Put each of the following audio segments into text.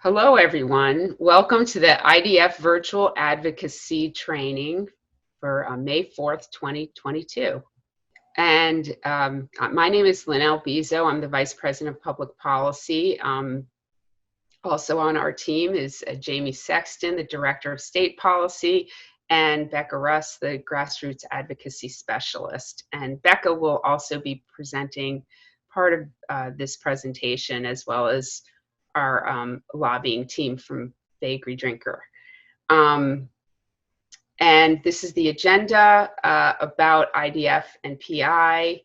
Hello, everyone. Welcome to the IDF Virtual Advocacy Training for May 4th, 2022. And my name is Lynelle Bezo. I'm the Vice President of Public Policy. Also on our team is Jamie Sexton, the Director of State Policy, and Becca Russ, the Grassroots Advocacy Specialist. And Becca will also be presenting part of this presentation, as well as our lobbying team from They Agree Drinker. And this is the agenda about IDF and PI,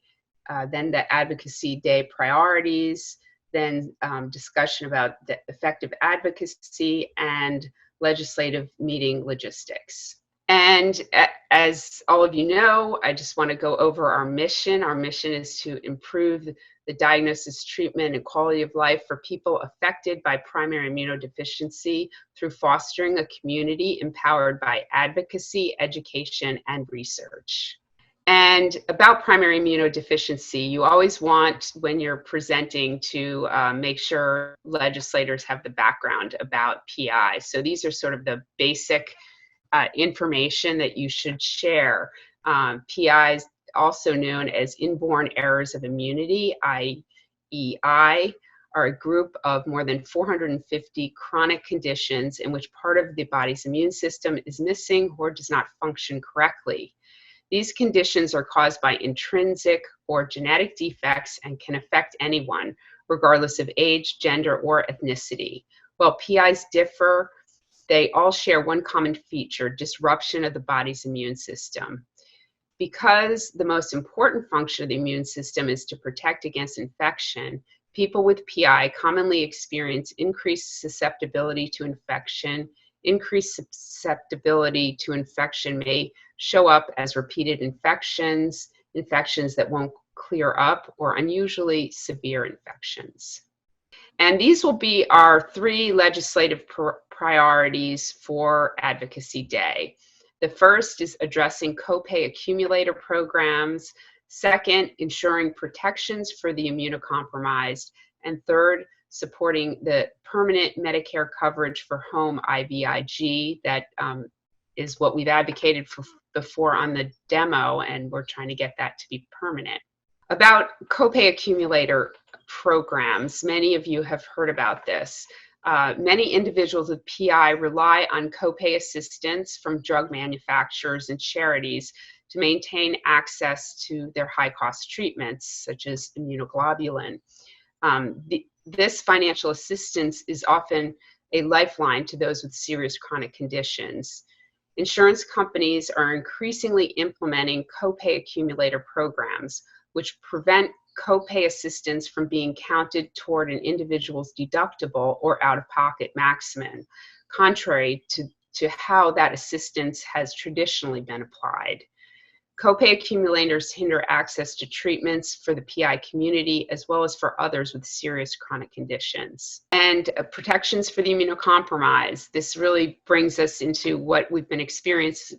then the Advocacy Day priorities, then discussion about the effective advocacy and legislative meeting logistics. And as all of you know, I just want to go over our mission. Our mission is to improve the diagnosis, treatment, and quality of life for people affected by primary immunodeficiency through fostering a community empowered by advocacy, education, and research. And about primary immunodeficiency, you always want, when you're presenting, to make sure legislators have the background about PI. So these are sort of the basic information that you should share. PIs, also known as inborn errors of immunity, IEI, are a group of more than 450 chronic conditions in which part of the body's immune system is missing or does not function correctly. These conditions are caused by intrinsic or genetic defects and can affect anyone, regardless of age, gender, or ethnicity. While PIs differ, they all share one common feature: disruption of the body's immune system. Because the most important function of the immune system is to protect against infection, people with PI commonly experience increased susceptibility to infection. Increased susceptibility to infection may show up as repeated infections, infections that won't clear up, or unusually severe infections. And these will be our three legislative priorities for Advocacy Day. The first is addressing copay accumulator programs. Second, ensuring protections for the immunocompromised. And third, supporting the permanent Medicare coverage for home IVIG. That is what we've advocated for before on the demo, and we're trying to get that to be permanent. About copay accumulator programs, many of you have heard about this. Many individuals with PI rely on copay assistance from drug manufacturers and charities to maintain access to their high-cost treatments, such as immunoglobulin. This financial assistance is often a lifeline to those with serious chronic conditions. Insurance companies are increasingly implementing copay accumulator programs, which prevent copay assistance from being counted toward an individual's deductible or out-of-pocket maximum, contrary to how that assistance has traditionally been applied. Copay accumulators hinder access to treatments for the PI community, as well as for others with serious chronic conditions. And protections for the immunocompromised. This really brings us into what we've been experiencing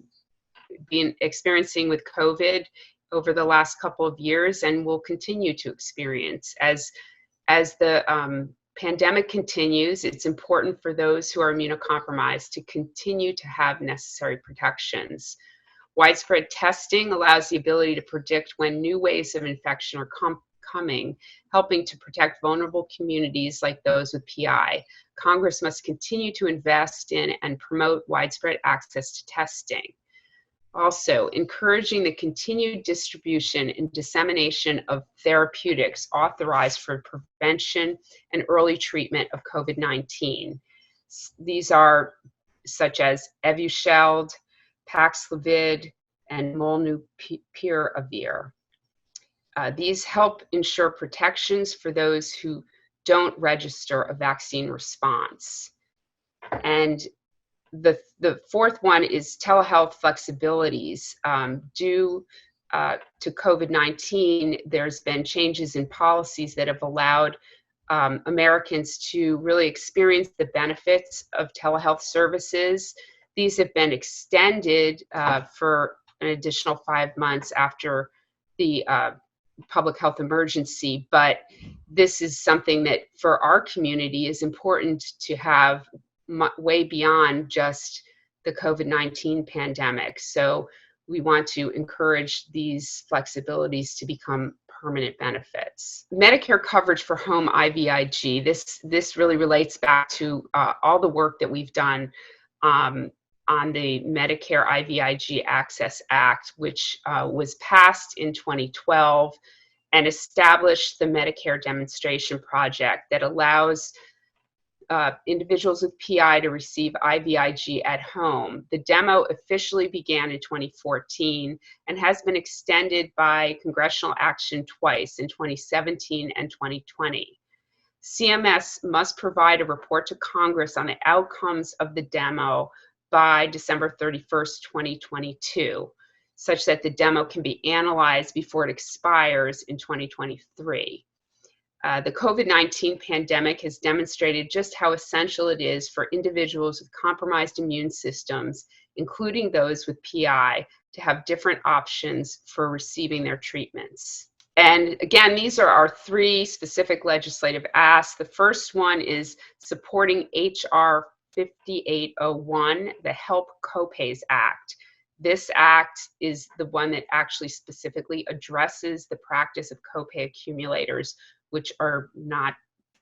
with COVID over the last couple of years, and will continue to experience. As the pandemic continues, it's important for those who are immunocompromised to continue to have necessary protections. Widespread testing allows the ability to predict when new waves of infection are coming, helping to protect vulnerable communities like those with PI. Congress must continue to invest in and promote widespread access to testing. Also, encouraging the continued distribution and dissemination of therapeutics authorized for prevention and early treatment of COVID-19. These are such as Evusheld, Paxlovid, and Molnupiravir. These help ensure protections for those who don't register a vaccine response. And the fourth one is telehealth flexibilities. Due to COVID-19, there's been changes in policies that have allowed Americans to really experience the benefits of telehealth services. These have been extended for an additional 5 months after the public health emergency, but this is something that for our community is important to have way beyond just the COVID-19 pandemic. So we want to encourage these flexibilities to become permanent benefits. Medicare coverage for home IVIG. This really relates back to all the work that we've done on the Medicare IVIG Access Act, which was passed in 2012 and established the Medicare Demonstration Project that allows individuals with PI to receive IVIG at home. The demo officially began in 2014 and has been extended by congressional action twice in 2017 and 2020. CMS must provide a report to Congress on the outcomes of the demo by December 31st, 2022, such that the demo can be analyzed before it expires in 2023. The COVID-19 pandemic has demonstrated just how essential it is for individuals with compromised immune systems, including those with PI, to have different options for receiving their treatments. And again, these are our three specific legislative asks. The first one is supporting HR 5801, the Help Copays Act. This act is the one that actually specifically addresses the practice of copay accumulators, which are not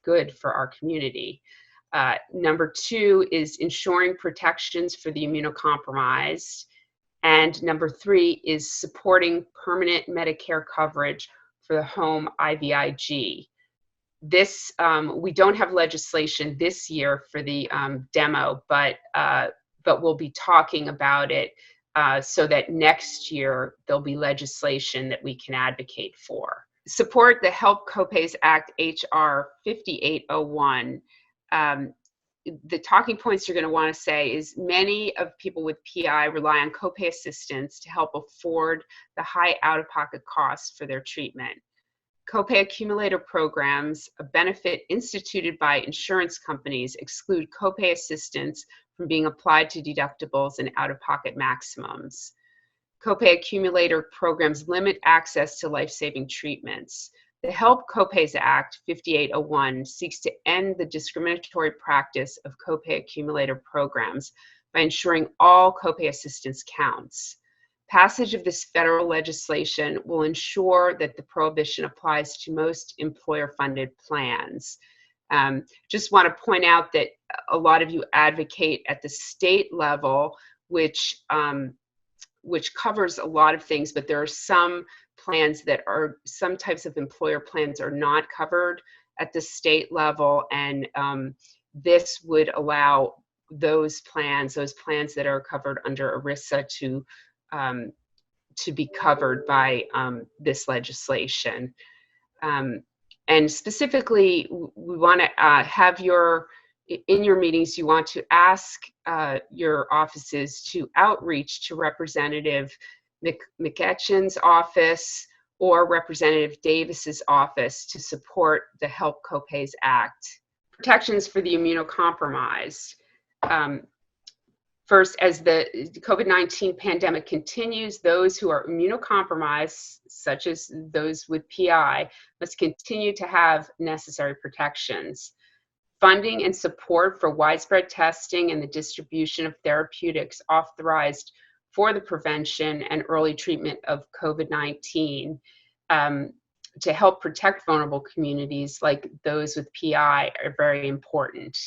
good for our community. Number two is ensuring protections for the immunocompromised. And number three is supporting permanent Medicare coverage for the home IVIG. This, we don't have legislation this year for the demo, but we'll be talking about it so that next year there'll be legislation that we can advocate for. Support the Help Copays Act, HR 5801. The talking points you're going to want to say is many of people with PI rely on copay assistance to help afford the high out-of-pocket costs for their treatment. Copay accumulator programs, a benefit instituted by insurance companies, exclude copay assistance from being applied to deductibles and out-of-pocket maximums. Copay accumulator programs limit access to life-saving treatments. The Help Copays Act 5801 seeks to end the discriminatory practice of copay accumulator programs by ensuring all copay assistance counts. Passage of this federal legislation will ensure that the prohibition applies to most employer-funded plans. Just want to point out that a lot of you advocate at the state level, which covers a lot of things, but there are some plans that are, some types of employer plans are not covered at the state level, and this would allow those plans that are covered under ERISA to be covered by this legislation. And specifically, we want to have in your meetings, you want to ask your offices to outreach to Representative McEachin's office or Representative Davis's office to support the Help Copays Act. Protections for the immunocompromised. First, as the COVID-19 pandemic continues, those who are immunocompromised, such as those with PI, must continue to have necessary protections. Funding and support for widespread testing and the distribution of therapeutics authorized for the prevention and early treatment of COVID-19 to help protect vulnerable communities like those with PI are very important.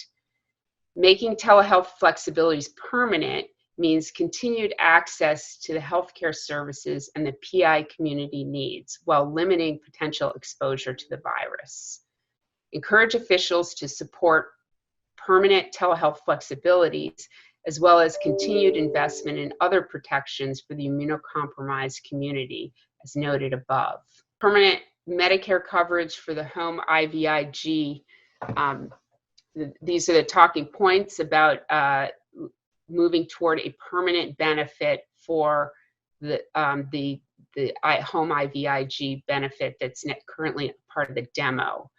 Making telehealth flexibilities permanent means continued access to the healthcare services and the PI community needs while limiting potential exposure to the virus. Encourage officials to support permanent telehealth flexibilities as well as continued investment in other protections for the immunocompromised community, as noted above. Permanent Medicare coverage for the home IVIG. These are the talking points about moving toward a permanent benefit for the home IVIG benefit that's currently part of the demo.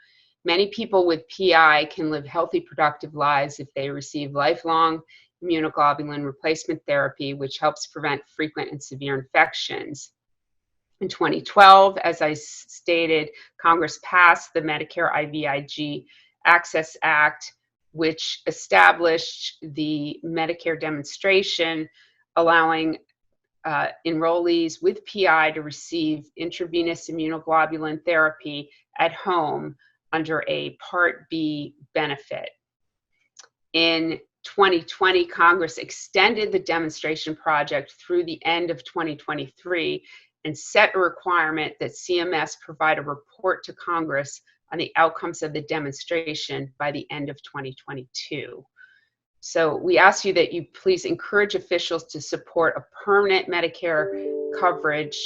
Many people with PI can live healthy, productive lives if they receive lifelong immunoglobulin replacement therapy, which helps prevent frequent and severe infections. In 2012, as I stated, Congress passed the Medicare IVIG Access Act, which established the Medicare demonstration, allowing enrollees with PI to receive intravenous immunoglobulin therapy at home under a Part B benefit. In 2020, Congress extended the demonstration project through the end of 2023 and set a requirement that CMS provide a report to Congress on the outcomes of the demonstration by the end of 2022. So we ask you that you please encourage officials to support a permanent Medicare coverage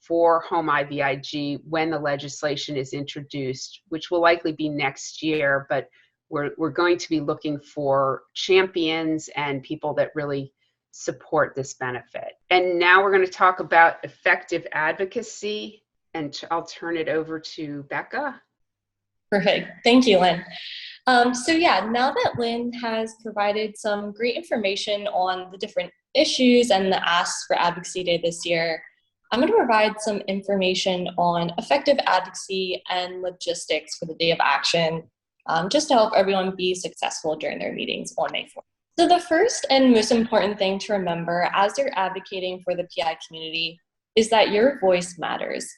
for home IVIG when the legislation is introduced, which will likely be next year, but we're going to be looking for champions and people that really support this benefit. And now we're going to talk about effective advocacy, and I'll turn it over to Becca. Perfect. Thank you, Lynn. So yeah, now that Lynn has provided some great information on the different issues and the asks for Advocacy Day this year, I'm going to provide some information on effective advocacy and logistics for the Day of Action, just to help everyone be successful during their meetings on May 4th. So the first and most important thing to remember as you're advocating for the PI community is that your voice matters.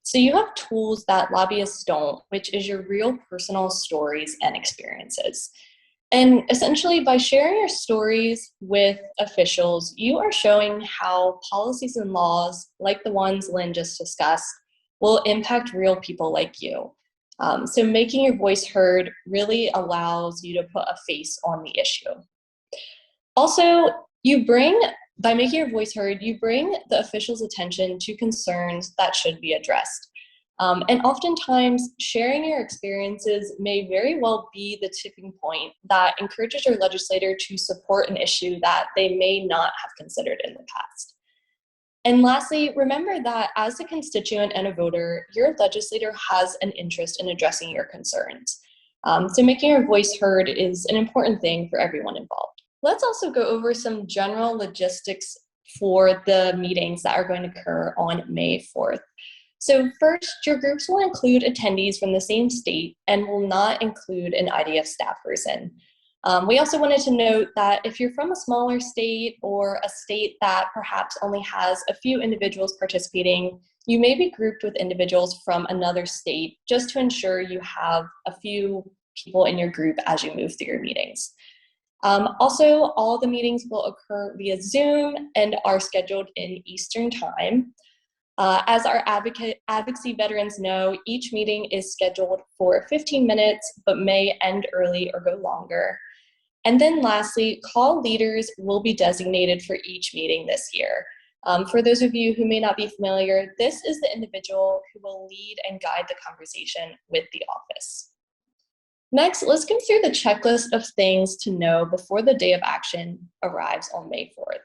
So you have tools that lobbyists don't, which is your real personal stories and experiences. And essentially, by sharing your stories with officials, you are showing how policies and laws, like the ones Lynn just discussed, will impact real people like you. So making your voice heard really allows you to put a face on the issue. Also, by making your voice heard, you bring the officials' attention to concerns that should be addressed. And oftentimes, sharing your experiences may very well be the tipping point that encourages your legislator to support an issue that they may not have considered in the past. And lastly, remember that as a constituent and a voter, your legislator has an interest in addressing your concerns. So making your voice heard is an important thing for everyone involved. Let's also go over some general logistics for the meetings that are going to occur on May 4th. So first, your groups will include attendees from the same state and will not include an IDF staff person. We also wanted to note that if you're from a smaller state or a state that perhaps only has a few individuals participating, you may be grouped with individuals from another state just to ensure you have a few people in your group as you move through your meetings. Also, all the meetings will occur via Zoom and are scheduled in Eastern Time. As our advocacy veterans know, each meeting is scheduled for 15 minutes, but may end early or go longer. And then lastly, call leaders will be designated for each meeting this year. For those of you who may not be familiar, this is the individual who will lead and guide the conversation with the office. Next, let's go through the checklist of things to know before the Day of Action arrives on May 4th.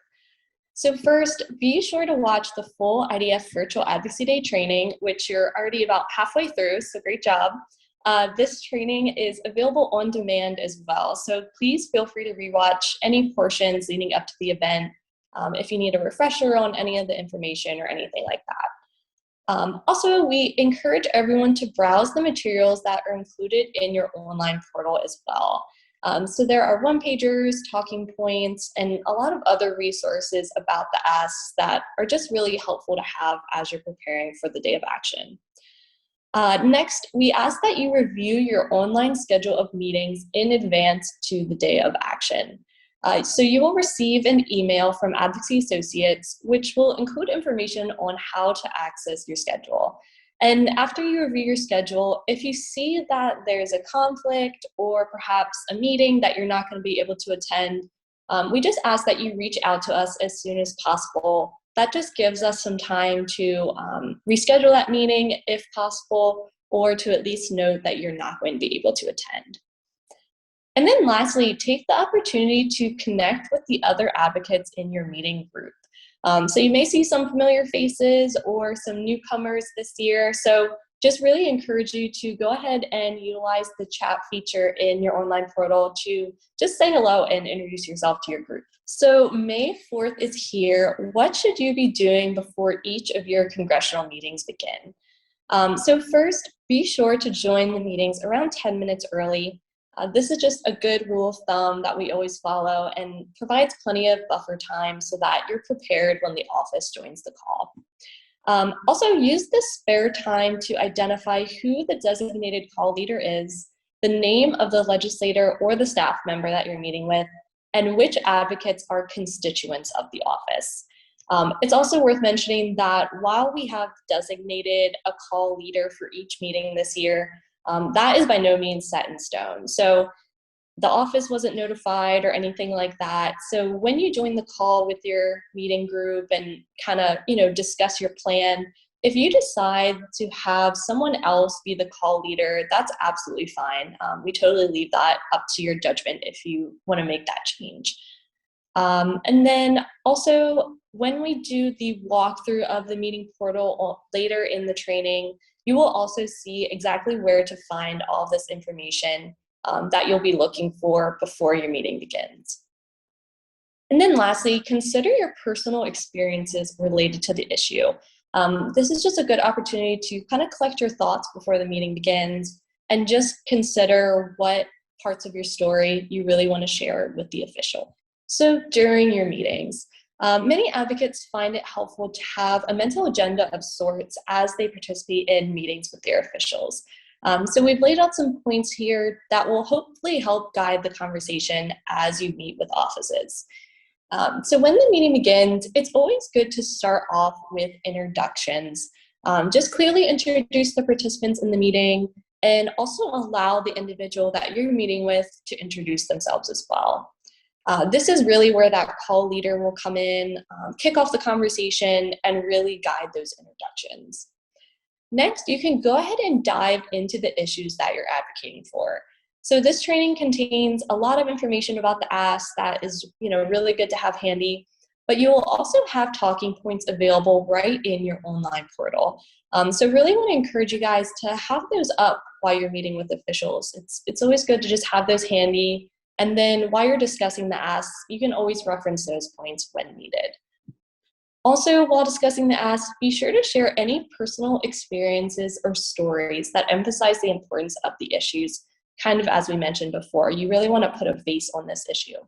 So first, be sure to watch the full IDF Virtual Advocacy Day Training, which you're already about halfway through, so great job. This training is available on demand as well, so please feel free to rewatch any portions leading up to the event if you need a refresher on any of the information or anything like that. Also, we encourage everyone to browse the materials that are included in your online portal as well. So there are one-pagers, talking points, and a lot of other resources about the asks that are just really helpful to have as you're preparing for the Day of Action. Next, we ask that you review your online schedule of meetings in advance to the Day of Action. So you will receive an email from Advocacy Associates, which will include information on how to access your schedule. And after you review your schedule, if you see that there's a conflict or perhaps a meeting that you're not going to be able to attend, we just ask that you reach out to us as soon as possible. That just gives us some time to reschedule that meeting if possible, or to at least note that you're not going to be able to attend. And then lastly, take the opportunity to connect with the other advocates in your meeting group. So you may see some familiar faces or some newcomers this year. So just really encourage you to go ahead and utilize the chat feature in your online portal to just say hello and introduce yourself to your group. So May 4th is here. What should you be doing before each of your congressional meetings begin? So first, be sure to join the meetings around 10 minutes early. This is just a good rule of thumb that we always follow and provides plenty of buffer time so that you're prepared when the office joins the call. Also, use this spare time to identify who the designated call leader is, the name of the legislator or the staff member that you're meeting with, and which advocates are constituents of the office. It's also worth mentioning that while we have designated a call leader for each meeting this year, that is by no means set in stone. So the office wasn't notified or anything like that. So when you join the call with your meeting group and kind of, discuss your plan, if you decide to have someone else be the call leader, that's absolutely fine. We totally leave that up to your judgment if you want to make that change. And then also, when we do the walkthrough of the meeting portal later in the training, you will also see exactly where to find all this information that you'll be looking for before your meeting begins. And then lastly, consider your personal experiences related to the issue. This is just a good opportunity to kind of collect your thoughts before the meeting begins and just consider what parts of your story you really want to share with the official. So during your meetings, many advocates find it helpful to have a mental agenda of sorts as they participate in meetings with their officials. So we've laid out some points here that will hopefully help guide the conversation as you meet with offices. So when the meeting begins, it's always good to start off with introductions. Just clearly introduce the participants in the meeting and also allow the individual that you're meeting with to introduce themselves as well. This is really where that call leader will come in, kick off the conversation, and really guide those introductions. Next, you can go ahead and dive into the issues that you're advocating for. So this training contains a lot of information about the ask that is, really good to have handy, but you will also have talking points available right in your online portal. So really want to encourage you guys to have those up while you're meeting with officials. It's always good to just have those handy, and then while you're discussing the asks, you can always reference those points when needed. Also, while discussing the ask, be sure to share any personal experiences or stories that emphasize the importance of the issues, kind of as we mentioned before. You really want to put a face on this issue.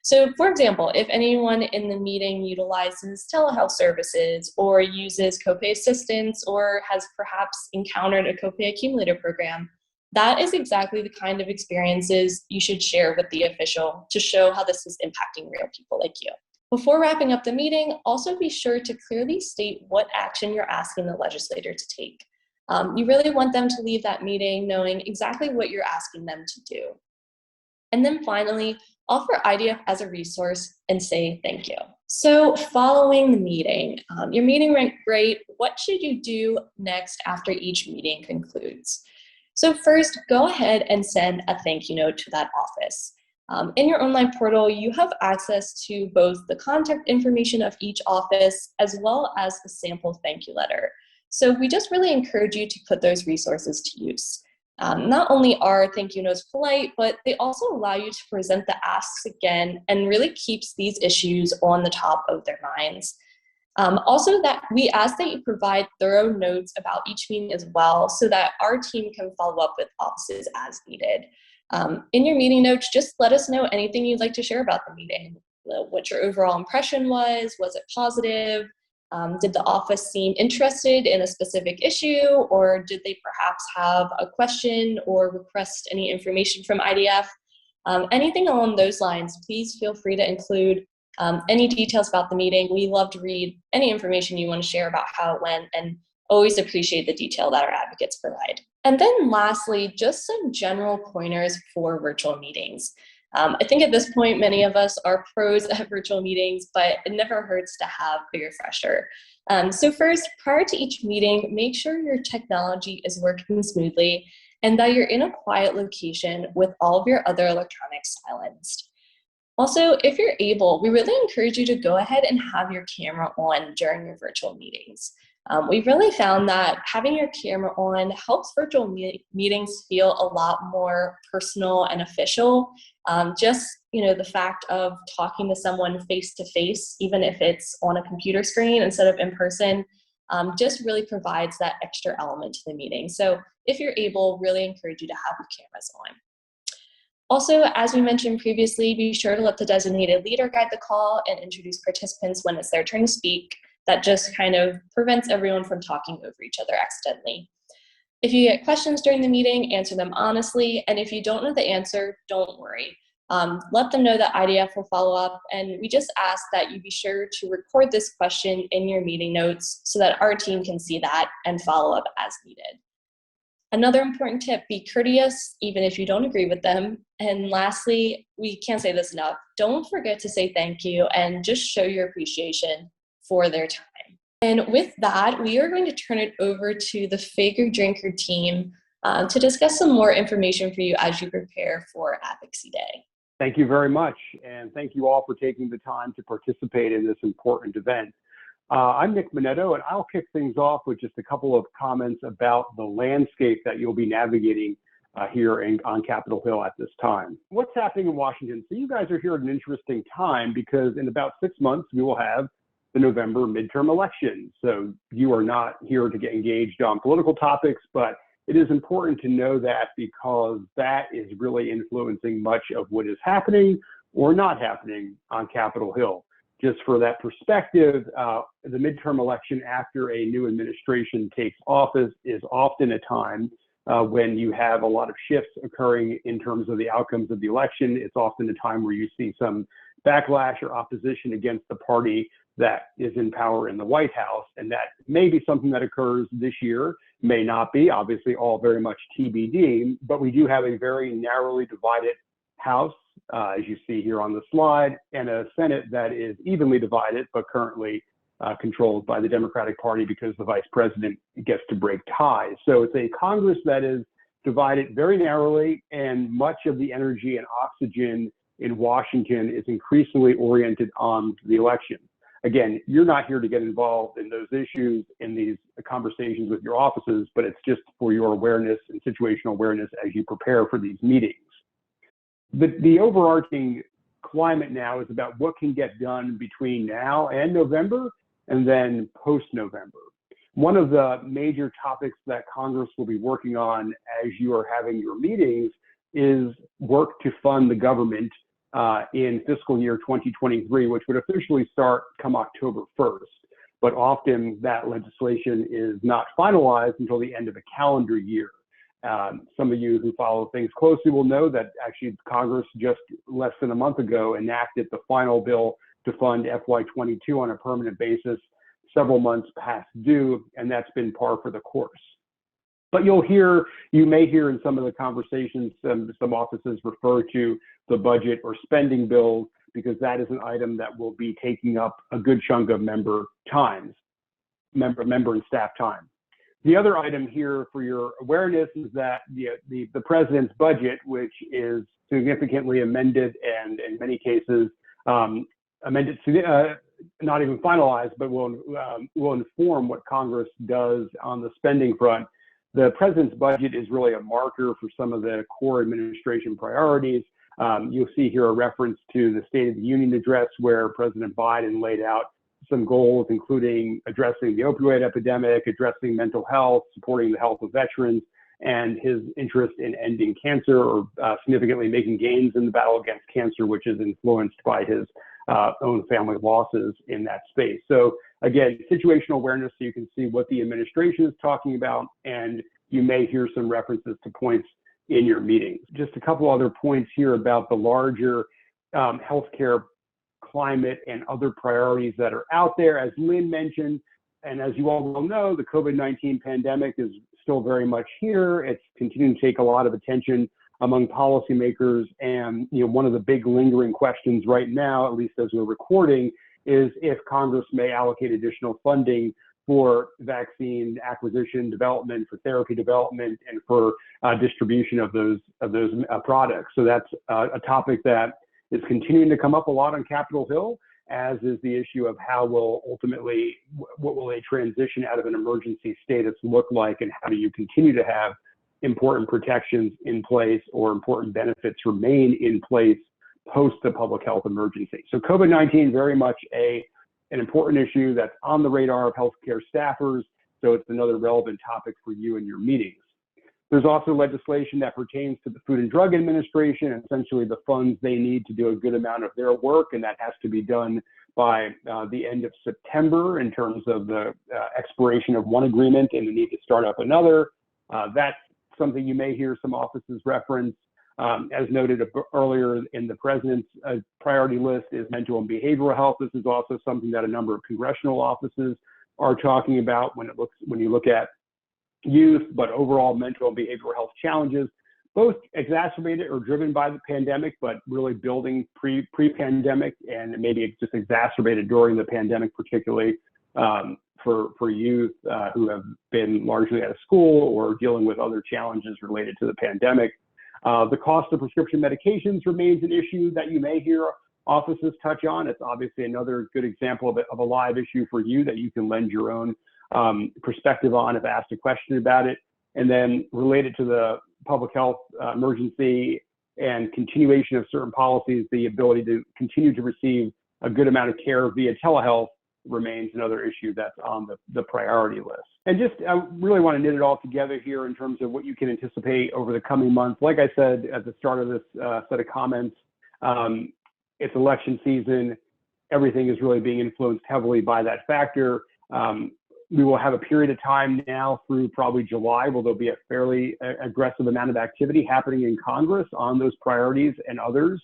So, for example, if anyone in the meeting utilizes telehealth services or uses copay assistance or has perhaps encountered a copay accumulator program, that is exactly the kind of experiences you should share with the official to show how this is impacting real people like you. Before wrapping up the meeting, also be sure to clearly state what action you're asking the legislator to take. You really want them to leave that meeting knowing exactly what you're asking them to do. And then finally, offer IDF as a resource and say thank you. So following the meeting, your meeting went great. What should you do next after each meeting concludes? So first, go ahead and send a thank you note to that office. In your online portal, you have access to both the contact information of each office as well as a sample thank you letter. So we just really encourage you to put those resources to use. Not only are thank you notes polite, but they also allow you to present the asks again and really keeps these issues on the top of their minds. Also, that we ask that you provide thorough notes about each meeting as well so that our team can follow up with offices as needed. In your meeting notes, just let us know anything you'd like to share about the meeting. What your overall impression was it positive? Did the office seem interested in a specific issue, or did they perhaps have a question or request any information from IDF? Anything along those lines, please feel free to include any details about the meeting. We love to read any information you want to share about how it went and always appreciate the detail that our advocates provide. And then lastly, just some general pointers for virtual meetings. I think at this point, many of us are pros at virtual meetings, but it never hurts to have a refresher. So first, prior to each meeting, make sure your technology is working smoothly and that you're in a quiet location with all of your other electronics silenced. Also, if you're able, we really encourage you to go ahead and have your camera on during your virtual meetings. We really found that having your camera on helps virtual meetings feel a lot more personal and official. Just, the fact of talking to someone face to face, even if it's on a computer screen instead of in person, just really provides that extra element to the meeting. So if you're able, really encourage you to have your cameras on. Also, as we mentioned previously, be sure to let the designated leader guide the call and introduce participants when it's their turn to speak. That just kind of prevents everyone from talking over each other accidentally. If you get questions during the meeting, answer them honestly, and if you don't know the answer, don't worry. Let them know that IDF will follow up, and we just ask that you be sure to record this question in your meeting notes so that our team can see that and follow up as needed. Another important tip, be courteous, even if you don't agree with them. And lastly, we can't say this enough, don't forget to say thank you and just show your appreciation for their time. And with that, we are going to turn it over to the Faker Drinker team to discuss some more information for you as you prepare for Advocacy Day. Thank you very much, and thank you all for taking the time to participate in this important event. I'm Nick Minetto, and I'll kick things off with just a couple of comments about the landscape that you'll be navigating here on Capitol Hill at this time. What's happening in Washington? So you guys are here at an interesting time because in about 6 months, we will have the November midterm election. So you are not here to get engaged on political topics, but it is important to know that because that is really influencing much of what is happening or not happening on Capitol Hill. Just for that perspective, the midterm election after a new administration takes office is often a time when you have a lot of shifts occurring in terms of the outcomes of the election. It's often a time where you see some backlash or opposition against the party that is in power in the White House. And that may be something that occurs this year, may not be, obviously all very much TBD, but we do have a very narrowly divided House, as you see here on the slide, and a Senate that is evenly divided, but currently controlled by the Democratic Party because the vice president gets to break ties. So it's a Congress that is divided very narrowly, and much of the energy and oxygen in Washington is increasingly oriented on the election. Again, you're not here to get involved in those issues in these conversations with your offices, but it's just for your awareness and situational awareness as you prepare for these meetings. The overarching climate now is about what can get done between now and November and then post-November. One of the major topics that Congress will be working on as you are having your meetings is work to fund the government in fiscal year 2023, which would officially start come October 1st. But often that legislation is not finalized until the end of a calendar year. Some of you who follow things closely will know that actually Congress just less than a month ago enacted the final bill to fund FY22 on a permanent basis, several months past due, and that's been par for the course. But you may hear in some of the conversations, some offices refer to the budget or spending bills because that is an item that will be taking up a good chunk of member and staff time. The other item here for your awareness is that the president's budget, which is significantly amended and in many cases amended, not even finalized, but will inform what Congress does on the spending front. The president's budget is really a marker for some of the core administration priorities. You'll see here a reference to the State of the Union address where President Biden laid out some goals, including addressing the opioid epidemic, addressing mental health, supporting the health of veterans, and his interest in ending cancer or significantly making gains in the battle against cancer, which is influenced by his own family losses in that space. So again, situational awareness so you can see what the administration is talking about, and you may hear some references to points in your meetings. Just a couple other points here about the larger healthcare climate and other priorities that are out there. As Lynn mentioned, and as you all well know, the COVID-19 pandemic is still very much here. It's continuing to take a lot of attention among policymakers. And one of the big lingering questions right now, at least as we're recording, is if Congress may allocate additional funding for vaccine acquisition, development, for therapy development, and for distribution of those products. So that's a topic that is continuing to come up a lot on Capitol Hill, as is the issue of how will ultimately, what will a transition out of an emergency status look like, and how do you continue to have important protections in place or important benefits remain in place post the public health emergency. So COVID-19 very much an important issue that's on the radar of healthcare staffers, so it's another relevant topic for you in your meetings. There's also legislation that pertains to the Food and Drug Administration, and essentially the funds they need to do a good amount of their work, and that has to be done by the end of September in terms of the expiration of one agreement and the need to start up another. That's something you may hear some offices reference. As noted earlier in the president's priority list is mental and behavioral health. This is also something that a number of congressional offices are talking about when you look at youth, but overall mental and behavioral health challenges, both exacerbated or driven by the pandemic, but really building pre-pandemic, and maybe just exacerbated during the pandemic, particularly for youth who have been largely out of school or dealing with other challenges related to the pandemic. The cost of prescription medications remains an issue that you may hear offices touch on. It's obviously another good example of a live issue for you that you can lend your own perspective on if asked a question about it. And then related to the public health emergency and continuation of certain policies, the ability to continue to receive a good amount of care via telehealth remains another issue that's on the priority list. And just, I really want to knit it all together here in terms of what you can anticipate over the coming months. Like I said at the start of this set of comments, it's election season. Everything is really being influenced heavily by that factor. We will have a period of time now through probably July where there'll be a fairly aggressive amount of activity happening in Congress on those priorities and others.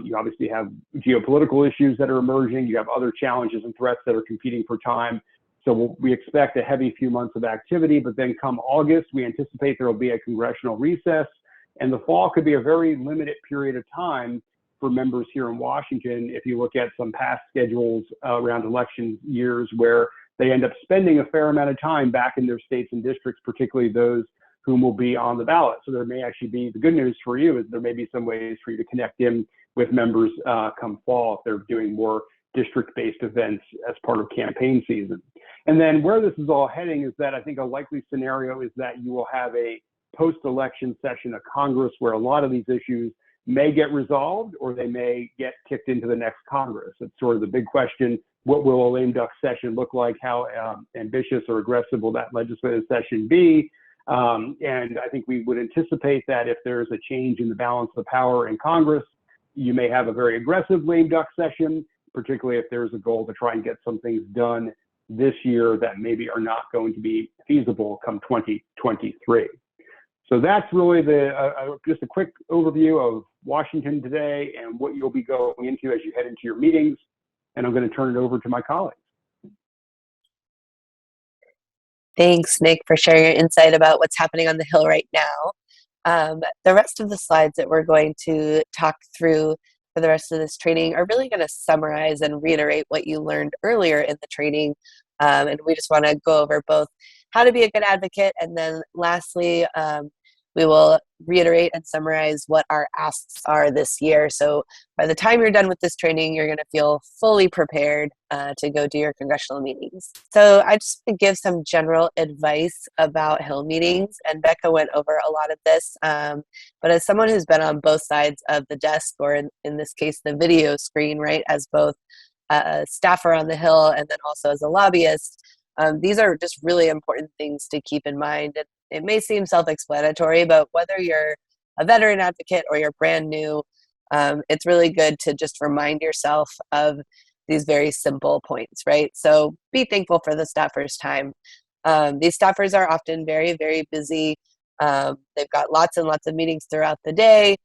You obviously have geopolitical issues that are emerging. You have other challenges and threats that are competing for time. So we expect a heavy few months of activity, but then come August, we anticipate there will be a congressional recess, and the fall could be a very limited period of time for members here in Washington. If you look at some past schedules around election years where they end up spending a fair amount of time back in their states and districts, particularly those whom will be on the ballot. So there may actually be, the good news for you is there may be some ways for you to connect in with members come fall if they're doing more district-based events as part of campaign season. And then where this is all heading is that I think a likely scenario is that you will have a post-election session of Congress where a lot of these issues may get resolved or they may get kicked into the next Congress. It's sort of the big question. What will a lame duck session look like? How ambitious or aggressive will that legislative session be? And I think we would anticipate that if there's a change in the balance of power in Congress, you may have a very aggressive lame duck session, particularly if there's a goal to try and get some things done this year that maybe are not going to be feasible come 2023. So that's really just a quick overview of Washington today and what you'll be going into as you head into your meetings. And I'm going to turn it over to my colleagues. Thanks, Nick, for sharing your insight about what's happening on the Hill right now. The rest of the slides that we're going to talk through for the rest of this training are really going to summarize and reiterate what you learned earlier in the training. And we just want to go over both how to be a good advocate, and then lastly, we will reiterate and summarize what our asks are this year. So by the time you're done with this training, you're going to feel fully prepared to go do your congressional meetings. So I just want to give some general advice about Hill meetings, and Becca went over a lot of this. But as someone who's been on both sides of the desk, or in this case, the video screen, right, as both a staffer on the Hill and then also as a lobbyist, these are just really important things to keep in mind. It may seem self-explanatory, but whether you're a veteran advocate or you're brand new, it's really good to just remind yourself of these very simple points, right? So be thankful for the staffers' time. These staffers are often very, very busy. They've got lots and lots of meetings throughout the day.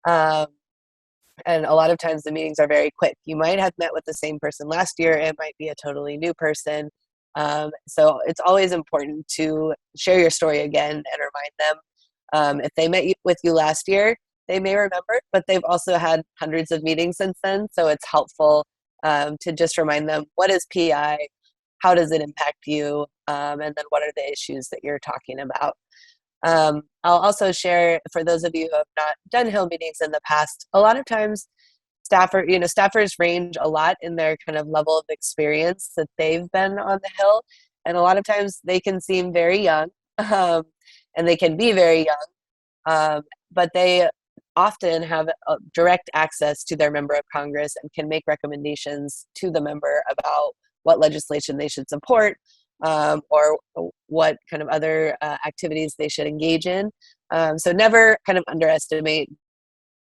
And a lot of times the meetings are very quick. You might have met with the same person last year. It might be a totally new person. So it's always important to share your story again and remind them. If they met with you last year, they may remember, but they've also had hundreds of meetings since then. So it's helpful to just remind them, what is PI? How does it impact you? And then what are the issues that you're talking about? I'll also share, for those of you who have not done Hill meetings in the past, a lot of times staffers range a lot in their kind of level of experience that they've been on the Hill. And a lot of times they can seem very young, and they can be very young, but they often have direct access to their member of Congress and can make recommendations to the member about what legislation they should support, or what kind of other activities they should engage in. So never kind of underestimate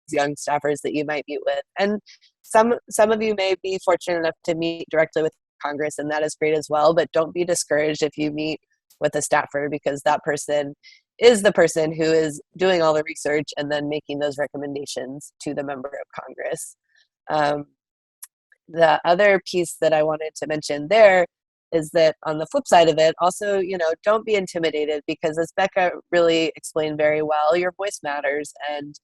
young staffers that you might meet with. And some of you may be fortunate enough to meet directly with Congress, and that is great as well, but don't be discouraged if you meet with a staffer, because that person is the person who is doing all the research and then making those recommendations to the member of Congress. The other piece that I wanted to mention there is that on the flip side of it, also, don't be intimidated, because as Becca really explained very well, your voice matters, and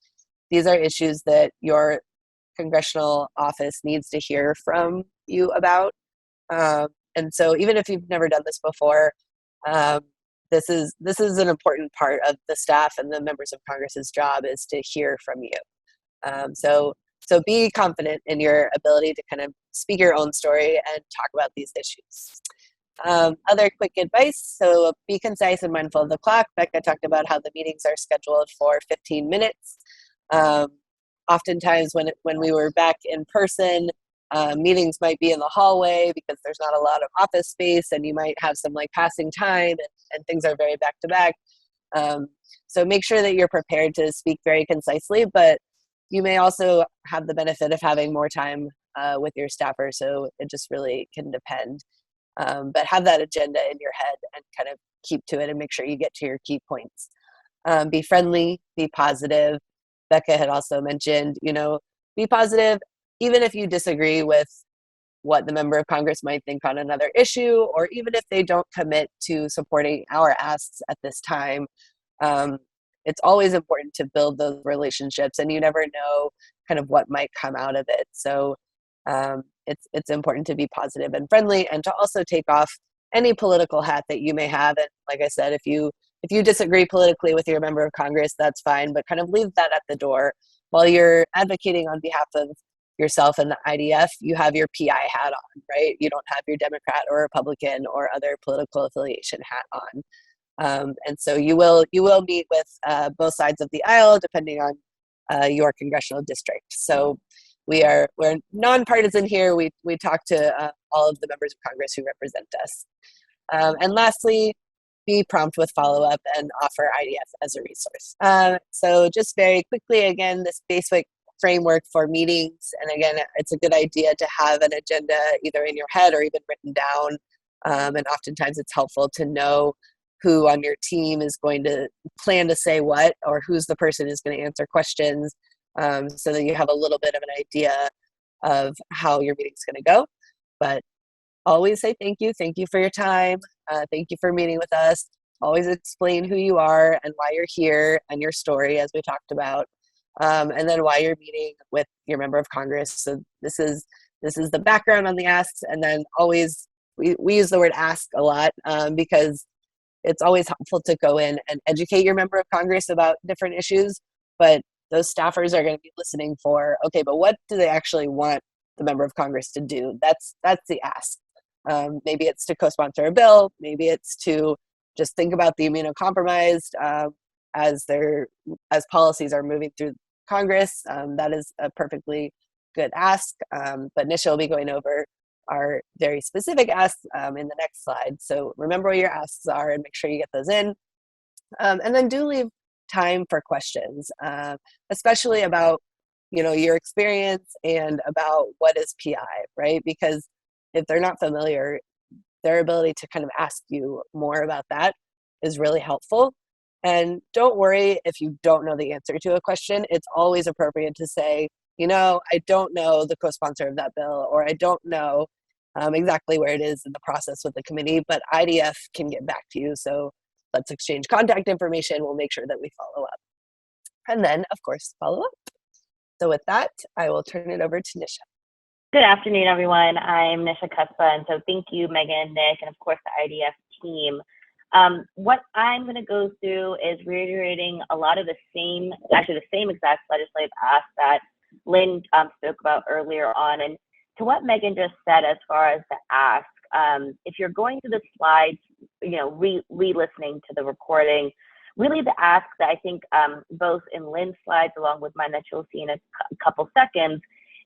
these are issues that your congressional office needs to hear from you about. And so even if you've never done this before, this is an important part of the staff and the members of Congress's job, is to hear from you. So be confident in your ability to kind of speak your own story and talk about these issues. Other quick advice, so be concise and mindful of the clock. Becca talked about how the meetings are scheduled for 15 minutes. Oftentimes when we were back in person, meetings might be in the hallway because there's not a lot of office space, and you might have some passing time, and things are very back to back. So make sure that you're prepared to speak very concisely, but you may also have the benefit of having more time with your staffer, so it just really can depend. But have that agenda in your head and kind of keep to it, and make sure you get to your key points. Be friendly, be positive. Becca had also mentioned, be positive, even if you disagree with what the member of Congress might think on another issue, or even if they don't commit to supporting our asks at this time. It's always important to build those relationships, and you never know kind of what might come out of it. So it's important to be positive and friendly, and to also take off any political hat that you may have. And like I said, if you disagree politically with your member of Congress, that's fine, but kind of leave that at the door. While you're advocating on behalf of yourself and the IDF, you have your PI hat on, right? You don't have your Democrat or Republican or other political affiliation hat on. And so you will meet with both sides of the aisle, depending on your congressional district. So we're nonpartisan here. We talk to all of the members of Congress who represent us. And lastly, be prompt with follow-up and offer IDF as a resource. So just very quickly, again, this basic framework for meetings. And again, it's a good idea to have an agenda either in your head or even written down. And oftentimes it's helpful to know who on your team is going to plan to say what, or who's the person who's going to answer questions, so that you have a little bit of an idea of how your meeting's going to go. But always say thank you. Thank you for your time. Thank you for meeting with us. Always explain who you are and why you're here, and your story, as we talked about, and then why you're meeting with your member of Congress. So this is the background on the asks, and then always we use the word ask a lot, because it's always helpful to go in and educate your member of Congress about different issues, but those staffers are going to be listening for, okay, but what do they actually want the member of Congress to do? That's the ask. Maybe it's to co-sponsor a bill. Maybe it's to just think about the immunocompromised as policies are moving through Congress. That is a perfectly good ask. But Nisha will be going over our very specific asks in the next slide. So remember what your asks are and make sure you get those in. And then do leave time for questions, especially about your experience and about what is PI, right? Because if they're not familiar, their ability to kind of ask you more about that is really helpful. And don't worry if you don't know the answer to a question. It's always appropriate to say, I don't know the co-sponsor of that bill, or I don't know exactly where it is in the process with the committee, but IDF can get back to you. So let's exchange contact information. We'll make sure that we follow up. And then, of course, follow up. So with that, I will turn it over to Nisha. Good afternoon, everyone. I'm Nisha Cuspa, and so thank you, Megan, Nick, and of course the IDF team. What I'm going to go through is reiterating a lot of the same exact legislative asks that Lynn spoke about earlier on. And to what Megan just said as far as the ask, if you're going through the slides, re-listening to the recording, really the ask that I think both in Lynn's slides along with mine that you'll see in a couple seconds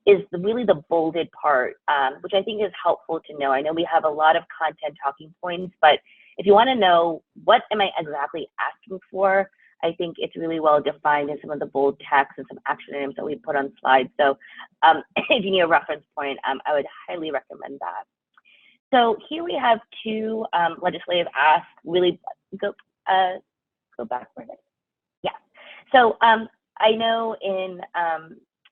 is really the bolded part, which I think is helpful to know. I know we have a lot of content talking points, but if you want to know what am I exactly asking for, I think it's really well defined in some of the bold text and some action items that we put on slides. So if you need a reference point, I would highly recommend that. So here we have two legislative asks. Really go backward. Yeah. So I know in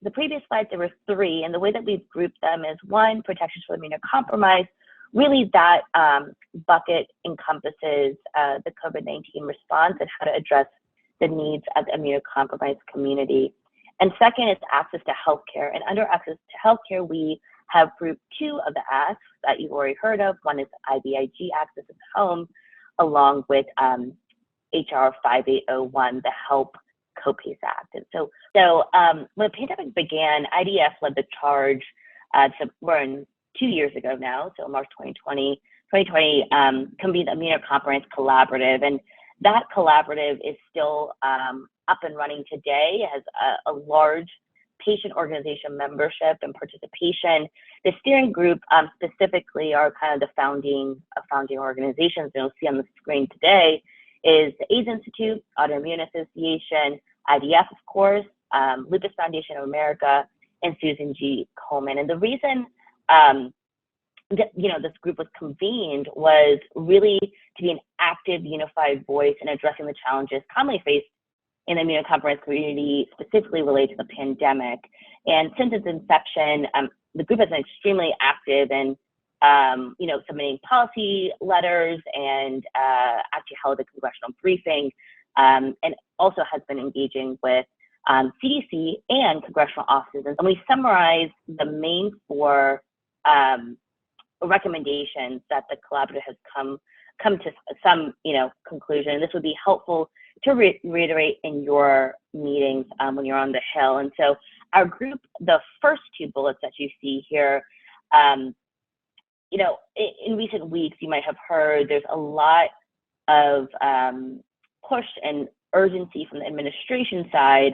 the previous slides there were three, and the way that we've grouped them is one, protections for the immunocompromised. Really, that bucket encompasses the COVID-19 response and how to address the needs of the immunocompromised community. And second is access to healthcare. And under access to healthcare, we have grouped two of the asks that you've already heard of. One is IVIG access at home, along with HR 5801, the Help Copays Act. And so when the pandemic began, IDF led the charge to run 2 years ago now, so March 2020, convened the Immunocompromised Collaborative. And that collaborative is still up and running today. It has a large patient organization membership and participation. The steering group specifically are kind of the founding organizations you'll see on the screen today is the AIDS Institute, Autoimmune Association, IDF, of course, Lupus Foundation of America, and Susan G. Komen. And the reason this group was convened was really to be an active, unified voice in addressing the challenges commonly faced in the immunocompromised community, specifically related to the pandemic. And since its inception, the group has been extremely active in, submitting policy letters and actually held a congressional briefing, and also has been engaging with CDC and congressional offices. And we summarize the main four recommendations that the collaborative has come to some conclusion. This would be helpful to reiterate in your meetings when you're on the Hill. And so our group, the first two bullets that you see here, in recent weeks you might have heard there's a lot of push and urgency from the administration side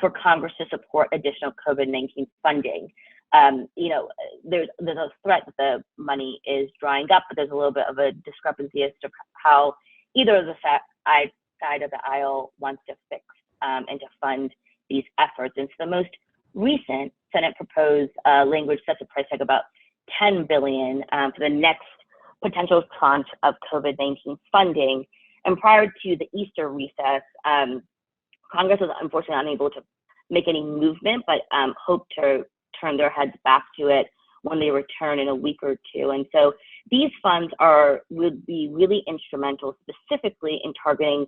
for Congress to support additional COVID-19 funding. There's a threat that the money is drying up, but there's a little bit of a discrepancy as to how either of the side of the aisle wants to fix and to fund these efforts. And so the most recent Senate proposed language sets a price tag about $10 billion for the next potential tranche of COVID-19 funding. And prior to the Easter recess, Congress was unfortunately unable to make any movement, but hoped to turn their heads back to it when they return in a week or two. And so these funds would be really instrumental, specifically in targeting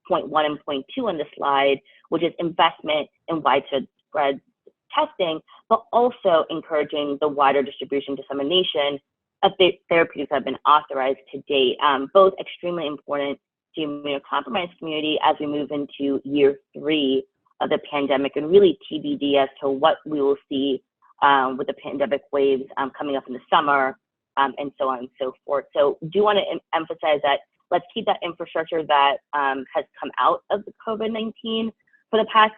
point 1 and point 2 on the slide, which is investment in widespread testing, but also encouraging the wider distribution dissemination of the therapeutics that have been authorized to date, both extremely important to the immunocompromised community as we move into year 3 of the pandemic, and really TBD as to what we will see with the pandemic waves coming up in the summer, and so on and so forth. So do want to emphasize that let's keep that infrastructure that has come out of the COVID-19 for the past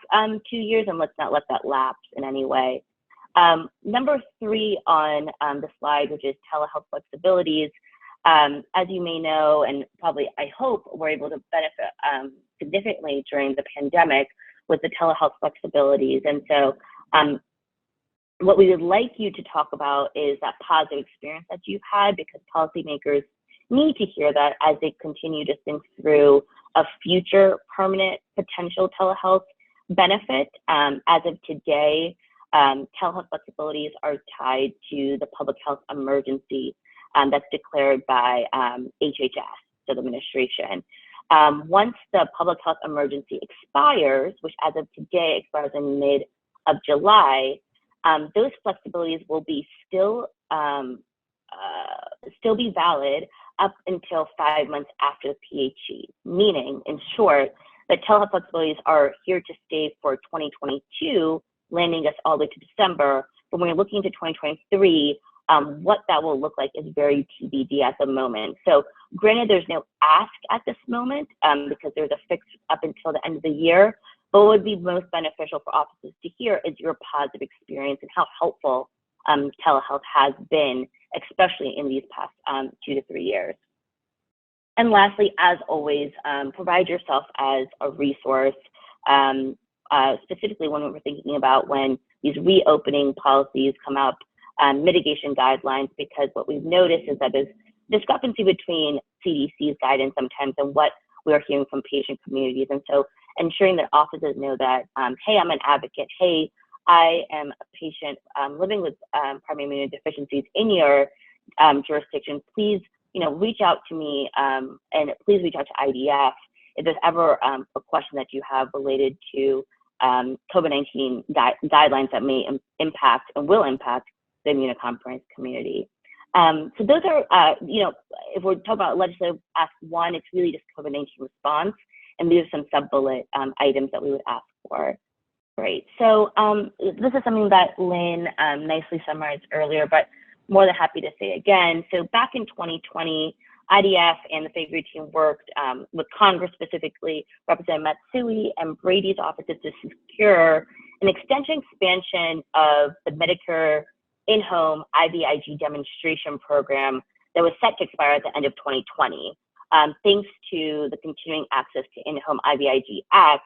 2 years, and let's not let that lapse in any way. Number 3 on the slide, which is telehealth flexibilities. As you may know, and probably I hope we're able to benefit significantly during the pandemic with the telehealth flexibilities. And so what we would like you to talk about is that positive experience that you've had, because policymakers need to hear that as they continue to think through a future permanent potential telehealth benefit. As of today, telehealth flexibilities are tied to the public health emergency that's declared by HHS, so the administration. Once the public health emergency expires, which as of today expires in mid of July, those flexibilities will be still be valid up until 5 months after the PHE, meaning, in short, that telehealth flexibilities are here to stay for 2022 landing us all the way to December. But when you're looking to 2023, what that will look like is very TBD at the moment. So granted, there's no ask at this moment because there's a fix up until the end of the year. But what would be most beneficial for offices to hear is your positive experience and how helpful telehealth has been, especially in these past 2 to 3 years. And lastly, as always, provide yourself as a resource, specifically when we're thinking about when these reopening policies come up, mitigation guidelines, because what we've noticed is that there's discrepancy between CDC's guidance sometimes and what we're hearing from patient communities. And so ensuring that offices know that, hey, I'm an advocate, hey, I am a patient living with primary immunodeficiencies in your jurisdiction, please reach out to me and please reach out to IDF if there's ever a question that you have related to COVID-19 guidelines that may impact and will impact the immunocompromised community. So those are, if we're talking about legislative ask 1, it's really just COVID-19 response, and these are some sub-bullet items that we would ask for. Great. So this is something that Lynn nicely summarized earlier, but more than happy to say again. So back in 2020, IDF and the Favorite team worked with Congress, specifically Representative Matsui and Brady's offices, to secure an extension expansion of the Medicare InHome Ivig demonstration program that was set to expire at the end of 2020. Thanks to the Continuing Access to InHome Ivig Act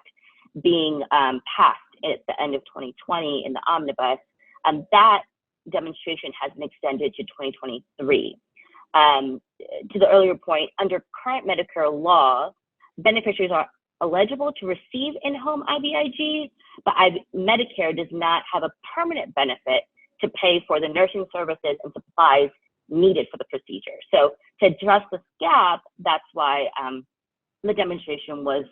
being passed at the end of 2020 in the omnibus, that demonstration has been extended to 2023. To the earlier point, under current Medicare law, beneficiaries are eligible to receive in-home IVIG, but Medicare does not have a permanent benefit to pay for the nursing services and supplies needed for the procedure. So to address this gap, that's why the demonstration was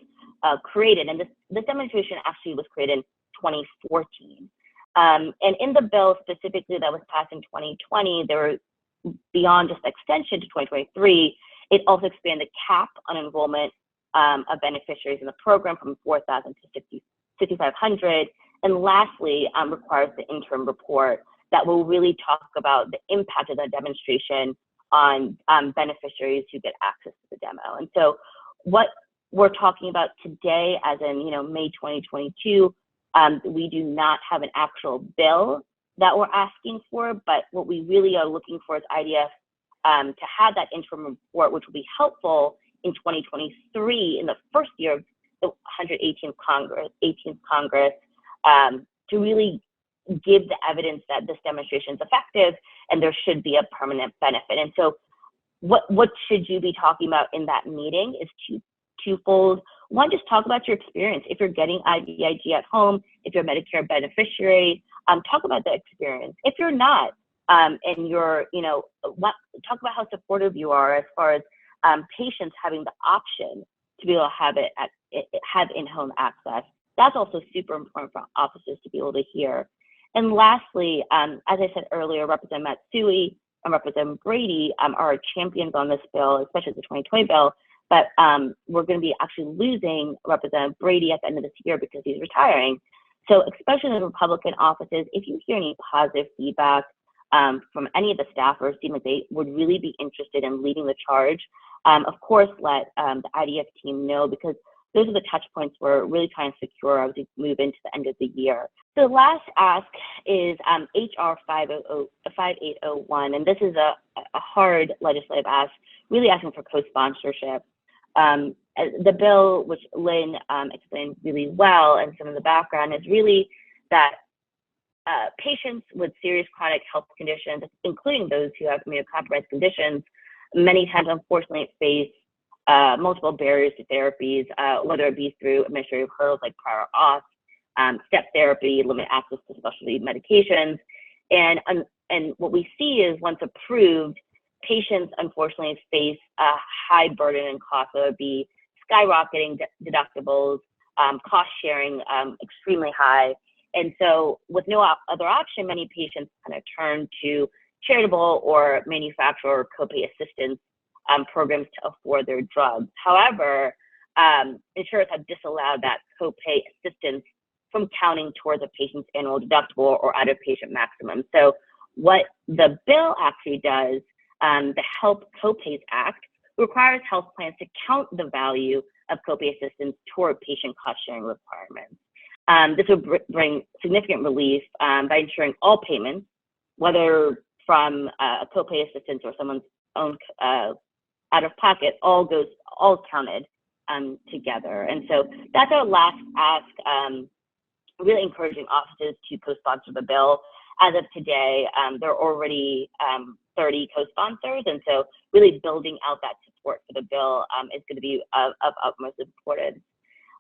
created. And this demonstration actually was created in 2014. And in the bill specifically that was passed in 2020, there were, beyond just extension to 2023, it also expanded the cap on enrollment of beneficiaries in the program from 4,000 to 6,500. And lastly, requires the interim report that will really talk about the impact of the demonstration on beneficiaries who get access to the demo. And so what we're talking about today, as in May 2022, we do not have an actual bill that we're asking for, but what we really are looking for is IDF to have that interim report, which will be helpful in 2023, in the first year of the 118th Congress, to really give the evidence that this demonstration is effective and there should be a permanent benefit. And so what should you be talking about in that meeting is twofold. One, just talk about your experience. If you're getting IVIG at home, if you're a Medicare beneficiary, talk about the experience. If you're not, and you're, talk about how supportive you are as far as patients having the option to be able to have in-home access. That's also super important for offices to be able to hear. And lastly, as I said earlier, Representative Matsui and Representative Brady are our champions on this bill, especially the 2020 bill. But we're going to be actually losing Representative Brady at the end of this year because he's retiring. So especially in the Republican offices, if you hear any positive feedback from any of the staffers, seem like they would really be interested in leading the charge. Of course, let the IDF team know, because those are the touch points we're really trying to secure as we move into the end of the year. So the last ask is HR 5801, and this is a hard legislative ask, really asking for co-sponsorship. The bill, which Lynn explained really well, and some of the background, is really that patients with serious chronic health conditions, including those who have immunocompromised conditions, many times unfortunately face multiple barriers to therapies, whether it be through administrative hurdles like prior auth, step therapy, limited access to specialty medications. And what we see is, once approved, patients unfortunately face a high burden and cost, whether it be skyrocketing deductibles, cost sharing extremely high. And so with no other option, many patients kind of turn to charitable or manufacturer or copay assistance programs to afford their drugs. However, insurers have disallowed that copay assistance from counting towards a patient's annual deductible or out-of-patient maximum. So what the bill actually does, the Help Copays Act, requires health plans to count the value of copay assistance toward patient cost-sharing requirements. This would bring significant relief by ensuring all payments, whether from a copay assistance or someone's own out-of-pocket, all counted together. And so that's our last ask, really encouraging offices to co-sponsor the bill. As of today, there are already 30 co-sponsors, and so really building out that support for the bill is going to be of utmost importance.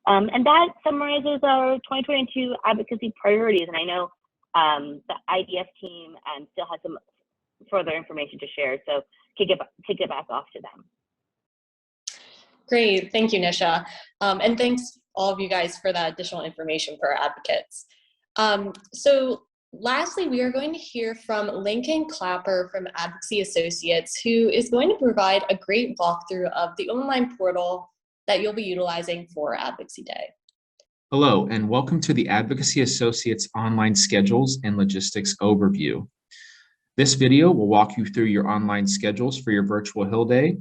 And that summarizes our 2022 advocacy priorities. And I know the IDF team still has some further information to share, so kick it back off to them. Great, thank you, Nisha. And thanks all of you guys for that additional information for our advocates. So lastly, we are going to hear from Lincoln Clapper from Advocacy Associates, who is going to provide a great walkthrough of the online portal that you'll be utilizing for Advocacy Day. Hello, and welcome to the Advocacy Associates online schedules and logistics overview. This video will walk you through your online schedules for your virtual Hill Day,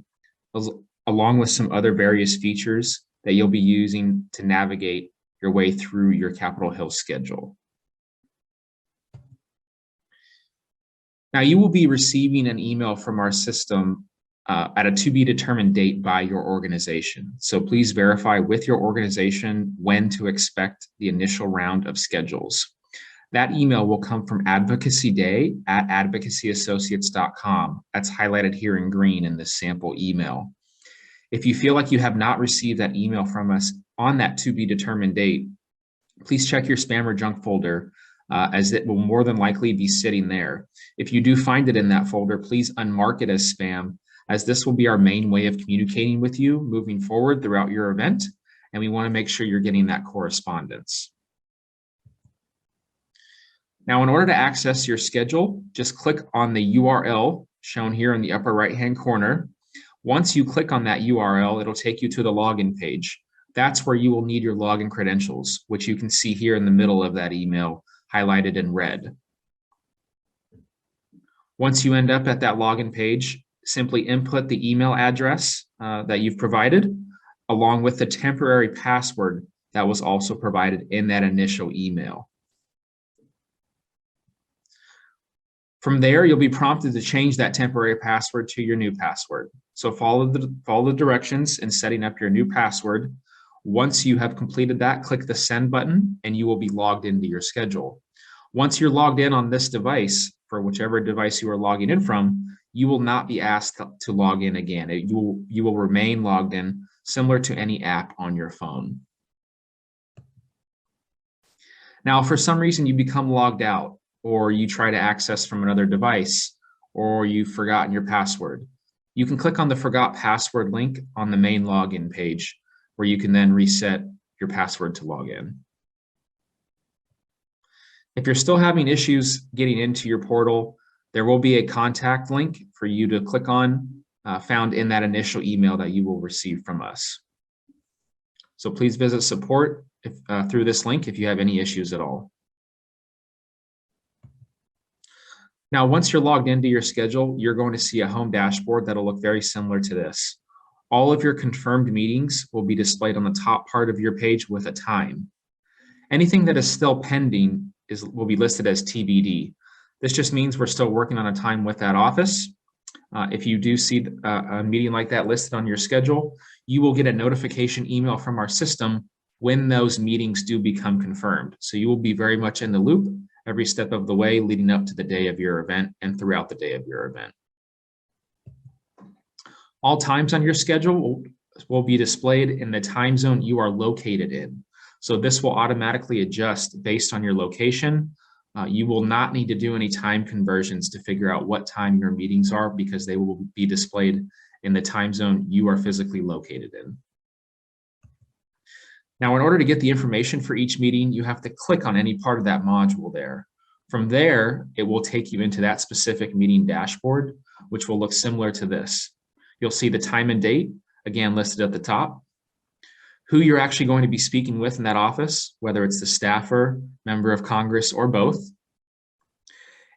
along with some other various features that you'll be using to navigate your way through your Capitol Hill schedule. Now, you will be receiving an email from our system at a to-be-determined date by your organization. So please verify with your organization when to expect the initial round of schedules. That email will come from advocacyday@advocacyassociates.com. That's highlighted here in green in this sample email. If you feel like you have not received that email from us on that to-be-determined date, please check your spam or junk folder, as it will more than likely be sitting there. If you do find it in that folder, please unmark it as spam, as this will be our main way of communicating with you moving forward throughout your event, and we want to make sure you're getting that correspondence. Now, in order to access your schedule, just click on the URL shown here in the upper right-hand corner. Once you click on that URL, it'll take you to the login page. That's where you will need your login credentials, which you can see here in the middle of that email, highlighted in red. Once you end up at that login page, simply input the email address that you've provided, along with the temporary password that was also provided in that initial email. From there, you'll be prompted to change that temporary password to your new password. So follow the directions in setting up your new password. Once you have completed that, click the send button and you will be logged into your schedule. Once you're logged in on this device, for whichever device you are logging in from, you will not be asked to log in again. You will remain logged in, similar to any app on your phone. Now, if for some reason you become logged out, or you try to access from another device, or you've forgotten your password, you can click on the Forgot Password link on the main login page, where you can then reset your password to log in. If you're still having issues getting into your portal, there will be a contact link for you to click on, found in that initial email that you will receive from us. So please visit support through this link if you have any issues at all. Now, once you're logged into your schedule, you're going to see a home dashboard that'll look very similar to this. All of your confirmed meetings will be displayed on the top part of your page with a time. Anything that is still pending will be listed as TBD. This just means we're still working on a time with that office. If you do see a meeting like that listed on your schedule, you will get a notification email from our system when those meetings do become confirmed. So you will be very much in the loop every step of the way leading up to the day of your event and throughout the day of your event. All times on your schedule will be displayed in the time zone you are located in. So this will automatically adjust based on your location. You will not need to do any time conversions to figure out what time your meetings are, because they will be displayed in the time zone you are physically located in. Now, in order to get the information for each meeting, you have to click on any part of that module there. From there, it will take you into that specific meeting dashboard, which will look similar to this. You'll see the time and date, again listed at the top. who you're actually going to be speaking with in that office, whether it's the staffer, member of Congress, or both.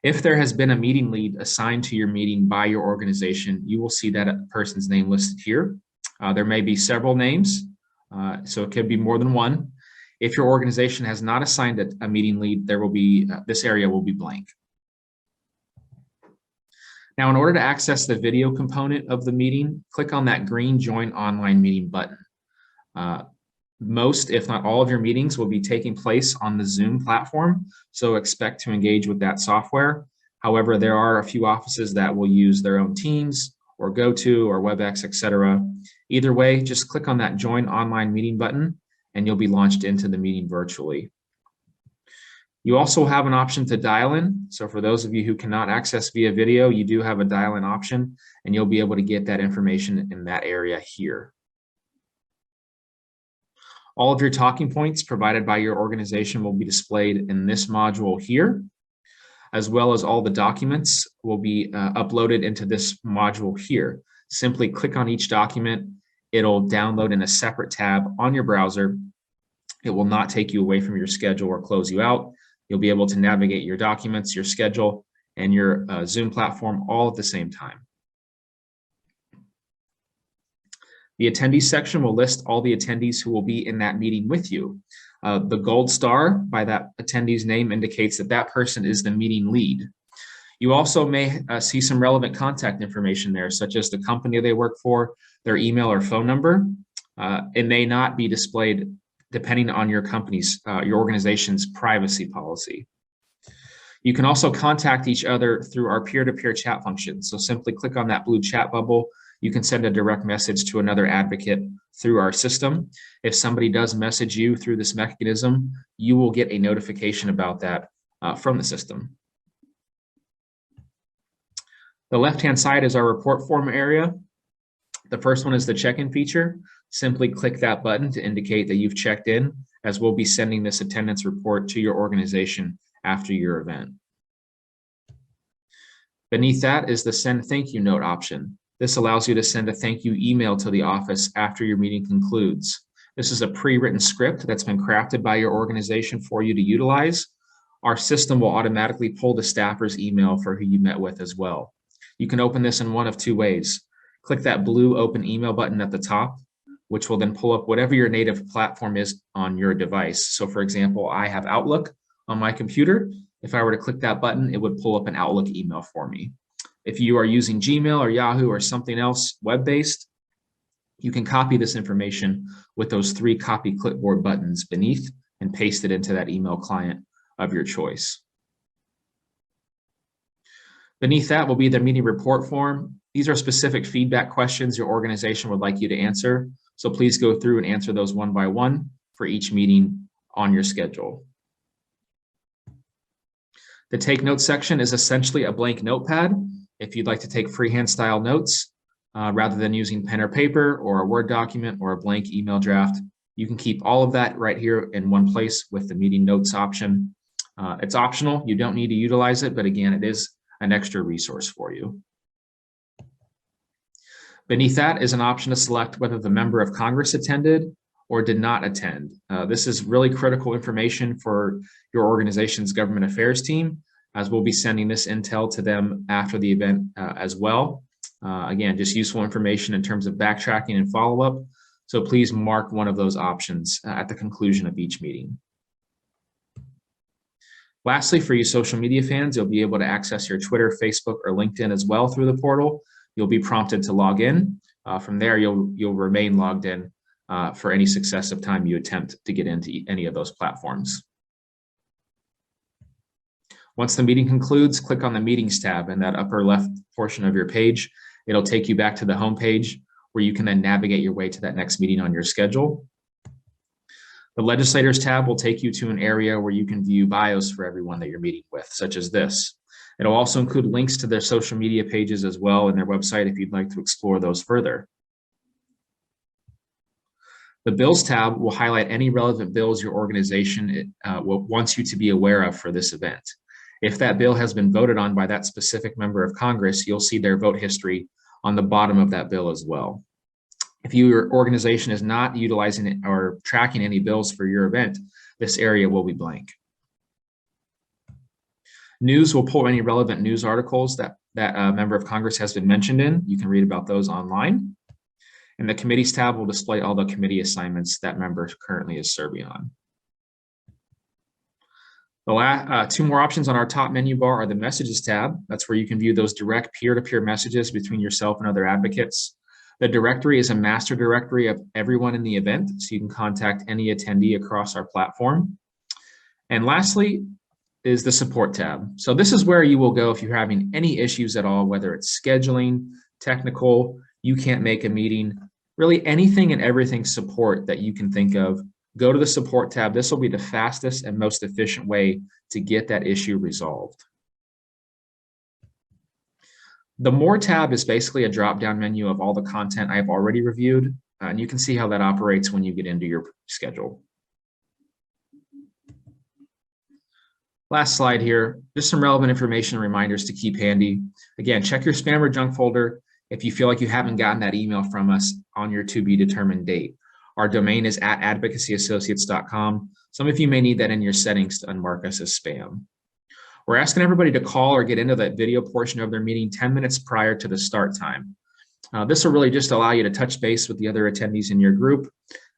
If there has been a meeting lead assigned to your meeting by your organization, you will see that person's name listed here. There may be several names, so it could be more than one. If your organization has not assigned a meeting lead, there will be this area will be blank. Now, in order to access the video component of the meeting, click on that green Join Online Meeting button. Most, if not all, of your meetings will be taking place on the Zoom platform, so expect to engage with that software. However, there are a few offices that will use their own Teams or GoTo or WebEx, etc. Either way, just click on that Join Online Meeting button and you'll be launched into the meeting virtually. You also have an option to dial in. So for those of you who cannot access via video, you do have a dial in option and you'll be able to get that information in that area here. All of your talking points provided by your organization will be displayed in this module here, as well as all the documents will be uploaded into this module here. Simply click on each document. It'll download in a separate tab on your browser. It will not take you away from your schedule or close you out. You'll be able to navigate your documents, your schedule, and your Zoom platform all at the same time. The attendees section will list all the attendees who will be in that meeting with you. The gold star by that attendee's name indicates that that person is the meeting lead. You also may see some relevant contact information there, such as the company they work for, their email or phone number. It may not be displayed depending on your company's, your organization's privacy policy. You can also contact each other through our peer-to-peer chat function. So simply click on that blue chat bubble. You can send a direct message to another advocate through our system. If somebody does message you through this mechanism, you will get a notification about that from the system. The left-hand side is our report form area. The first one is the check-in feature. Simply click that button to indicate that you've checked in, as we'll be sending this attendance report to your organization after your event. Beneath that is the send thank you note option. This allows you to send a thank you email to the office after your meeting concludes. This is a pre-written script that's been crafted by your organization for you to utilize. Our system will automatically pull the staffer's email for who you met with as well. You can open this in one of two ways. Click that blue open email button at the top, which will then pull up whatever your native platform is on your device. So for example, I have Outlook on my computer. If I were to click that button, it would pull up an Outlook email for me. If you are using Gmail or Yahoo or something else web-based, you can copy this information with those 3 copy clipboard buttons beneath and paste it into that email client of your choice. Beneath that will be the meeting report form. These are specific feedback questions your organization would like you to answer. So please go through and answer those one by one for each meeting on your schedule. The take notes section is essentially a blank notepad. If you'd like to take freehand style notes, rather than using pen or paper or a Word document or a blank email draft, you can keep all of that right here in one place with the meeting notes option. It's optional, you don't need to utilize it, but again, it is an extra resource for you. Beneath that is an option to select whether the member of Congress attended or did not attend. This is really critical information for your organization's government affairs team, as we'll be sending this intel to them after the event as well. Again, just useful information in terms of backtracking and follow-up. So please mark one of those options at the conclusion of each meeting. Lastly, for you social media fans, you'll be able to access your Twitter, Facebook, or LinkedIn as well through the portal. You'll be prompted to log in. From there, you'll remain logged in for any successive time you attempt to get into any of those platforms. Once the meeting concludes, click on the Meetings tab in that upper left portion of your page. It'll take you back to the home page where you can then navigate your way to that next meeting on your schedule. The Legislators tab will take you to an area where you can view bios for everyone that you're meeting with, such as this. It'll also include links to their social media pages as well and their website if you'd like to explore those further. The Bills tab will highlight any relevant bills your organization wants you to be aware of for this event. If that bill has been voted on by that specific member of Congress, you'll see their vote history on the bottom of that bill as well. If your organization is not utilizing it or tracking any bills for your event, this area will be blank. News will pull any relevant news articles that a member of Congress has been mentioned in. You can read about those online. And the committees tab will display all the committee assignments that member currently is serving on. The two more options on our top menu bar are the messages tab. That's where you can view those direct peer-to-peer messages between yourself and other advocates. The directory is a master directory of everyone in the event, so you can contact any attendee across our platform. And lastly is the support tab. So this is where you will go if you're having any issues at all, whether it's scheduling, technical, you can't make a meeting, really anything and everything support that you can think of. Go to the support tab. This will be the fastest and most efficient way to get that issue resolved. The More tab is basically a drop-down menu of all the content I've already reviewed, and you can see how that operates when you get into your schedule. Last slide here, just some relevant information and reminders to keep handy. Again, check your spam or junk folder if you feel like you haven't gotten that email from us on your to-be-determined date. Our domain is at advocacyassociates.com. Some of you may need that in your settings to unmark us as spam. We're asking everybody to call or get into that video portion of their meeting 10 minutes prior to the start time. This will really just allow you to touch base with the other attendees in your group,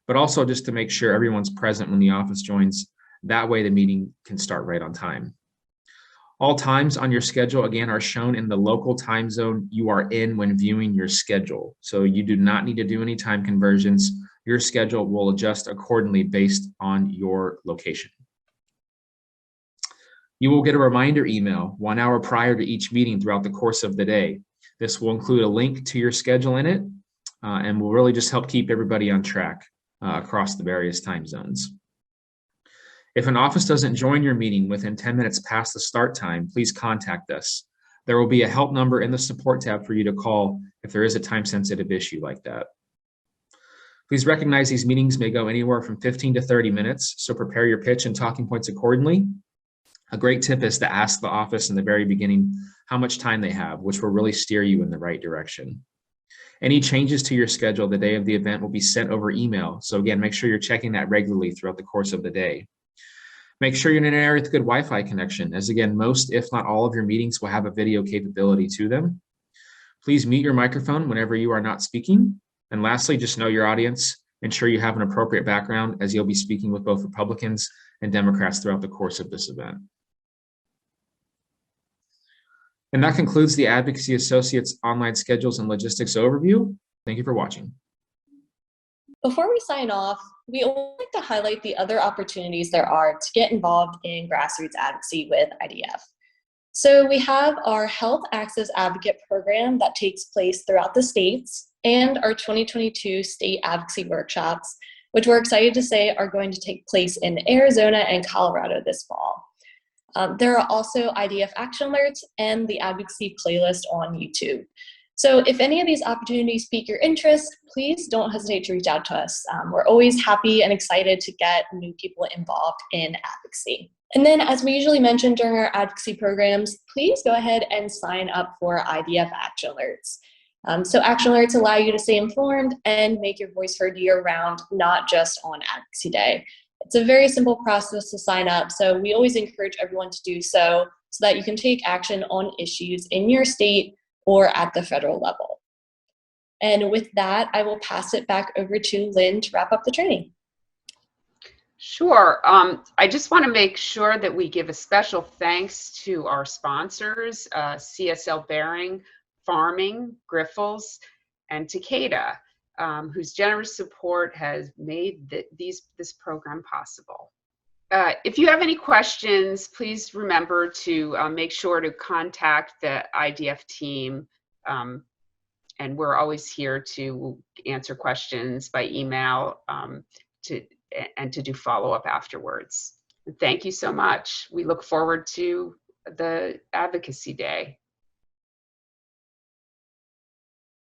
but also just to make sure everyone's present when the office joins. That way the meeting can start right on time. All times on your schedule, again, are shown in the local time zone you are in when viewing your schedule. So you do not need to do any time conversions. Your schedule will adjust accordingly based on your location. You will get a reminder email 1 hour prior to each meeting throughout the course of the day. This will include a link to your schedule in it and will really just help keep everybody on track across the various time zones. If an office doesn't join your meeting within 10 minutes past the start time, please contact us. There will be a help number in the support tab for you to call if there is a time-sensitive issue like that. Please recognize these meetings may go anywhere from 15 to 30 minutes, so prepare your pitch and talking points accordingly. A great tip is to ask the office in the very beginning how much time they have, which will really steer you in the right direction. Any changes to your schedule the day of the event will be sent over email. So again, make sure you're checking that regularly throughout the course of the day. Make sure you're in an area with good Wi-Fi connection, as again, most, if not all of your meetings will have a video capability to them. Please mute your microphone whenever you are not speaking. And lastly, just know your audience. Ensure you have an appropriate background, as you'll be speaking with both Republicans and Democrats throughout the course of this event. And that concludes the Advocacy Associates online schedules and logistics overview. Thank you for watching. Before we sign off, we would like to highlight the other opportunities there are to get involved in grassroots advocacy with IDF. So we have our Health Access Advocate program that takes place throughout the states, and our 2022 state advocacy workshops, which we're excited to say are going to take place in Arizona and Colorado this fall. There are also IDF action alerts and the advocacy playlist on YouTube. So if any of these opportunities pique your interest, please don't hesitate to reach out to us. We're always happy and excited to get new people involved in advocacy. And then, as we usually mention during our advocacy programs, please go ahead and sign up for IDF action alerts. So action alerts allow you to stay informed and make your voice heard year-round, not just on Advocacy Day. It's a very simple process to sign up, so we always encourage everyone to do so that you can take action on issues in your state or at the federal level. And with that, I will pass it back over to Lynn to wrap up the training. Sure. I just want to make sure that we give a special thanks to our sponsors, CSL Behring, Farming, Grifols, and Takeda, whose generous support has made this program possible. If you have any questions, please remember to make sure to contact the IDF team, and we're always here to answer questions by email and to do follow-up afterwards. Thank you so much. We look forward to the Advocacy Day.